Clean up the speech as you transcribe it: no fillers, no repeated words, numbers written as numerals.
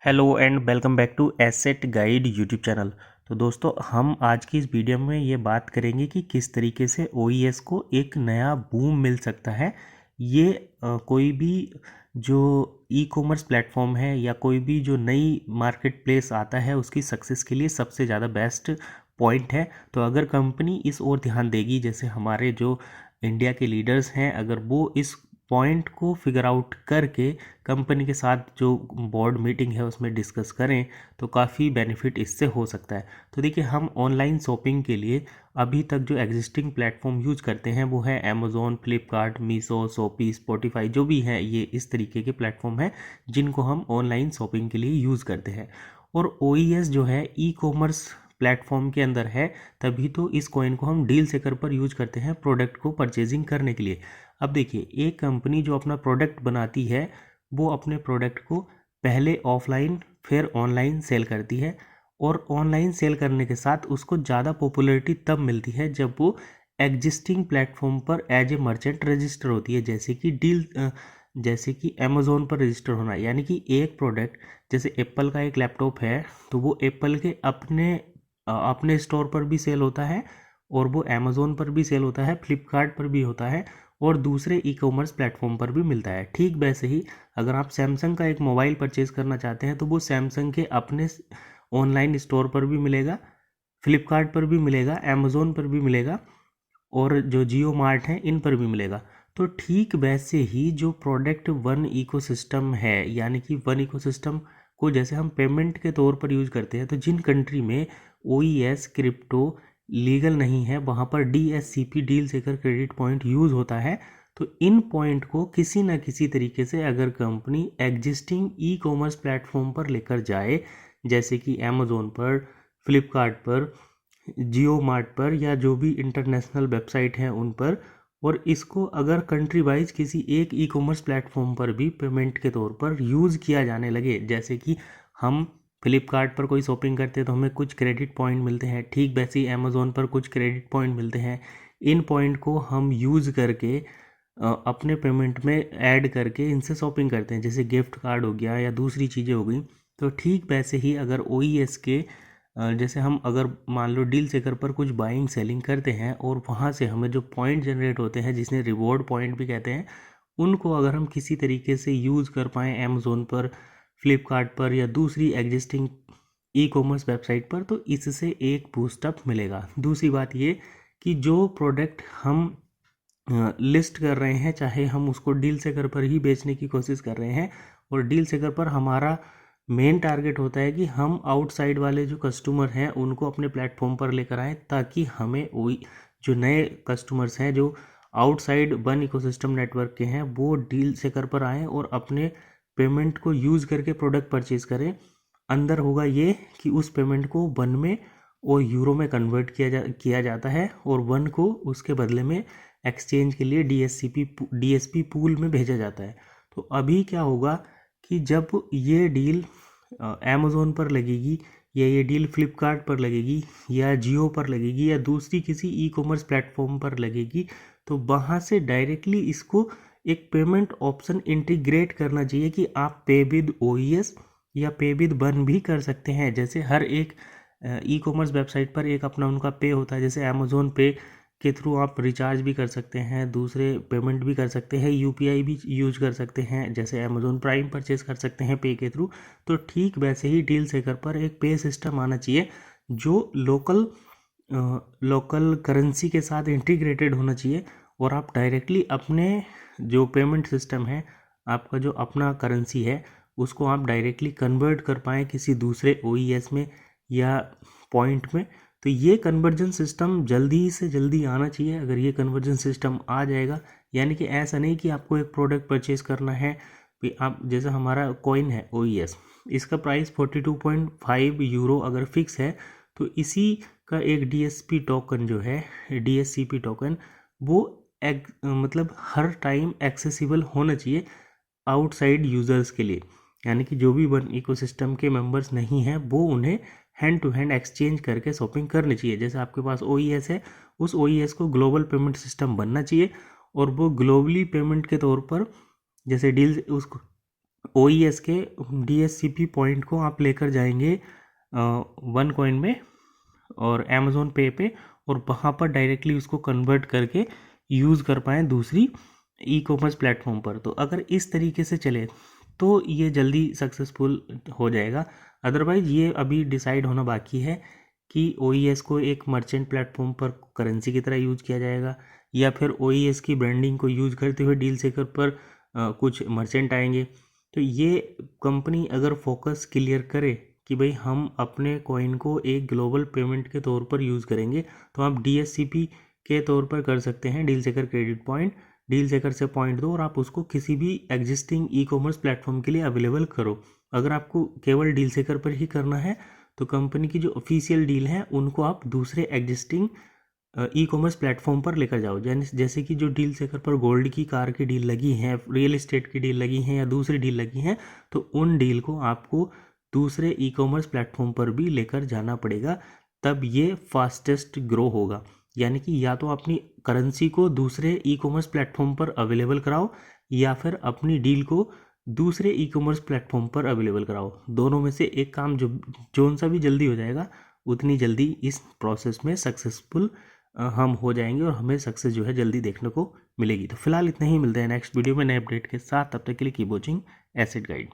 Hello and welcome back to Asset Guide YouTube channel. तो दोस्तों, हम आज की इस वीडियो में ये बात करेंगे कि किस तरीके से ओईएस को एक नया बूम मिल सकता है। ये कोई भी जो ई कॉमर्स प्लेटफॉर्म है या कोई भी जो नई मार्केट प्लेस आता है उसकी सक्सेस के लिए सबसे ज़्यादा बेस्ट पॉइंट है। तो अगर कंपनी इस ओर ध्यान देगी, जैसे हमारे जो इंडिया के लीडर्स हैं, अगर वो इस पॉइंट को फिगर आउट करके कंपनी के साथ जो बोर्ड मीटिंग है उसमें डिस्कस करें तो काफ़ी बेनिफिट इससे हो सकता है। तो देखिए, हम ऑनलाइन शॉपिंग के लिए अभी तक जो एग्जिस्टिंग प्लेटफॉर्म यूज करते हैं वो है Amazon, Flipkart, Meesho, Shopee, Spotify, जो भी हैं ये इस तरीके के प्लेटफॉर्म हैं जिनको हम ऑनलाइन शॉपिंग के लिए यूज़ करते हैं। और ओईएस जो है ई कॉमर्स प्लेटफॉर्म के अंदर है, तभी तो इस कॉइन को हम डील सेकर पर यूज करते हैं प्रोडक्ट को परचेजिंग करने के लिए। अब देखिए, एक कंपनी जो अपना प्रोडक्ट बनाती है वो अपने प्रोडक्ट को पहले ऑफलाइन फिर ऑनलाइन सेल करती है, और ऑनलाइन सेल करने के साथ उसको ज़्यादा पॉपुलैरिटी तब मिलती है जब वो एग्जिस्टिंग प्लेटफॉर्म पर एज ए मर्चेंट रजिस्टर होती है, जैसे कि अमेज़ोन पर रजिस्टर होना। यानी कि एक प्रोडक्ट, जैसे एप्पल का एक लैपटॉप है तो वो एप्पल के अपने स्टोर पर भी सेल होता है, और वो अमेज़ोन पर भी सेल होता है, फ्लिपकार्ट पर भी होता है, और दूसरे ई कॉमर्स प्लेटफॉर्म पर भी मिलता है। ठीक वैसे ही अगर आप सैमसंग का एक मोबाइल परचेज करना चाहते हैं तो वो सैमसंग के अपने ऑनलाइन स्टोर पर भी मिलेगा, फ्लिपकार्ट पर भी मिलेगा, अमेज़ोन पर भी मिलेगा, और जो जियो मार्ट हैं इन पर भी मिलेगा। तो ठीक वैसे ही जो प्रोडक्ट वन इकोसिस्टम है, यानी कि वन इकोसिस्टम को जैसे हम पेमेंट के तौर पर यूज करते हैं, तो जिन कंट्री में ओईएस क्रिप्टो लीगल नहीं है वहाँ पर डीएससीपी, डील सेकर क्रेडिट पॉइंट यूज़ होता है। तो इन पॉइंट को किसी न किसी तरीके से अगर company existing e commerce platform पर लेकर जाए, जैसे कि अमेज़ोन पर, फ्लिपकार्ट पर, जियो मार्ट पर, या जो भी इंटरनेशनल वेबसाइट हैं उन पर, और इसको अगर कंट्री वाइज किसी एक ई कॉमर्स प्लेटफॉर्म पर भी पेमेंट के तौर पर यूज़ किया जाने लगे, जैसे कि हम फ्लिपकार्ट पर कोई शॉपिंग करते हैं तो हमें कुछ क्रेडिट पॉइंट मिलते हैं, ठीक वैसे ही अमेज़ोन पर कुछ क्रेडिट पॉइंट मिलते हैं। इन पॉइंट को हम यूज़ करके अपने पेमेंट में ऐड करके इनसे शॉपिंग करते हैं, जैसे गिफ्ट कार्ड हो गया या दूसरी चीज़ें हो गई। तो ठीक वैसे ही अगर ओईएस के जैसे हम अगर मान लो डील सेकर पर कुछ बाइंग सेलिंग करते हैं और वहाँ से हमें जो पॉइंट जनरेट होते हैं, जिसने रिवॉर्ड पॉइंट भी कहते हैं, उनको अगर हम किसी तरीके से यूज़ कर पाएँ अमेज़ोन पर, फ्लिपकार्ट पर, या दूसरी एग्जिस्टिंग ई कॉमर्स वेबसाइट पर, तो इससे एक बूस्टअप मिलेगा। दूसरी बात ये कि जो प्रोडक्ट हम लिस्ट कर रहे हैं, चाहे हम उसको डील सेकर पर ही बेचने की कोशिश कर रहे हैं, और डील सेकर पर हमारा मेन टारगेट होता है कि हम आउटसाइड वाले जो कस्टमर हैं उनको अपने प्लेटफॉर्म पर लेकर आएँ, ताकि हमें वही जो नए कस्टमर्स हैं जो आउटसाइड वन इकोसिस्टम नेटवर्क के हैं वो डील सेकर पर आएँ और अपने पेमेंट को यूज़ करके प्रोडक्ट परचेज करें। अंदर होगा ये कि उस पेमेंट को वन में और यूरो में कन्वर्ट किया जाता है, और वन को उसके बदले में एक्सचेंज के लिए डीएसपी पूल में भेजा जाता है। तो अभी क्या होगा कि जब ये डील अमेज़ोन पर लगेगी, या ये डील फ्लिपकार्ट पर लगेगी, या जियो पर लगेगी, या दूसरी किसी ई कॉमर्स प्लेटफॉर्म पर लगेगी, तो वहाँ से डायरेक्टली इसको एक पेमेंट ऑप्शन इंटीग्रेट करना चाहिए कि आप पे विद ओईएस या पे विद वन भी कर सकते हैं। जैसे हर एक ई कॉमर्स वेबसाइट पर एक अपना उनका पे होता है, जैसे अमेज़ोन पे के थ्रू आप रिचार्ज भी कर सकते हैं, दूसरे पेमेंट भी कर सकते हैं, यूपीआई भी यूज कर सकते हैं, जैसे अमेज़ोन प्राइम परचेज कर सकते हैं पे के थ्रू। तो ठीक वैसे ही डील सेकर पर एक पे सिस्टम आना चाहिए जो लोकल करेंसी के साथ इंटीग्रेटेड होना चाहिए, और आप डायरेक्टली अपने जो पेमेंट सिस्टम है, आपका जो अपना करेंसी है, उसको आप डायरेक्टली कन्वर्ट कर पाएँ किसी दूसरे ओईएस में या पॉइंट में। तो ये कन्वर्जन सिस्टम जल्दी से जल्दी आना चाहिए। अगर ये कन्वर्जन सिस्टम आ जाएगा, यानी कि ऐसा नहीं कि आपको एक प्रोडक्ट परचेज करना है कि आप, जैसे हमारा कॉइन है ओईएस, इसका प्राइस 42.5 यूरो अगर फिक्स है, तो इसी का एक डीएसपी टोकन जो है, डीएससीपी टोकन, वो मतलब हर टाइम एक्सेसिबल होना चाहिए आउटसाइड यूज़र्स के लिए। यानी कि जो भी वन इकोसिस्टम के मेंबर्स नहीं हैं वो उन्हें हैंड टू हैंड एक्सचेंज करके शॉपिंग करनी चाहिए। जैसे आपके पास ओईएस है, उस ओईएस को ग्लोबल पेमेंट सिस्टम बनना चाहिए, और वो ग्लोबली पेमेंट के तौर पर, जैसे डील उसको OES के DSCP पॉइंट को आप लेकर जाएंगे OneCoin में और Amazon पे और वहाँ पर डायरेक्टली उसको कन्वर्ट करके यूज़ कर पाएँ दूसरी ई-कॉमर्स प्लेटफॉर्म पर। तो अगर इस तरीके से चले तो ये जल्दी सक्सेसफुल हो जाएगा। अदरवाइज़ ये अभी डिसाइड होना बाकी है कि OES को एक मर्चेंट प्लेटफॉर्म पर करेंसी की तरह यूज़ किया जाएगा या फिर OES की ब्रांडिंग को यूज़ करते हुए डील सेकर पर कुछ मर्चेंट आएंगे। तो ये कंपनी अगर फोकस क्लियर करे कि भाई हम अपने कॉइन को एक ग्लोबल पेमेंट के तौर पर यूज़ करेंगे, तो आप DSCP के तौर पर कर सकते हैं, डील सेकर क्रेडिट पॉइंट। डील सेकर से पॉइंट दो और आप उसको किसी भी एग्जिस्टिंग ई-कॉमर्स प्लेटफॉर्म के लिए अवेलेबल करो। अगर आपको केवल डील सेकर पर ही करना है तो कंपनी की जो ऑफिशियल डील है उनको आप दूसरे एग्जिस्टिंग ई-कॉमर्स प्लेटफॉर्म पर लेकर जाओ। जैसे कि जो डील सेकर पर गोल्ड की, कार की डील लगी है, रियल एस्टेट की डील लगी है या दूसरी डील लगी है, तो उन डील को आपको दूसरे ई-कॉमर्स प्लेटफॉर्म पर भी लेकर जाना पड़ेगा, तब ये फास्टेस्ट ग्रो होगा। यानी कि या तो अपनी करेंसी को दूसरे ई-कॉमर्स प्लेटफॉर्म पर अवेलेबल कराओ या फिर अपनी डील को दूसरे ई-कॉमर्स प्लेटफॉर्म पर अवेलेबल कराओ। दोनों में से एक काम जोन सा भी जल्दी हो जाएगा, उतनी जल्दी इस प्रोसेस में सक्सेसफुल हम हो जाएंगे और हमें सक्सेस जो है जल्दी देखने को मिलेगी। तो फिलहाल इतना ही, मिलते हैं नेक्स्ट वीडियो में नए अपडेट के साथ। तब तक के लिए कीप वॉचिंग एसेट गाइड।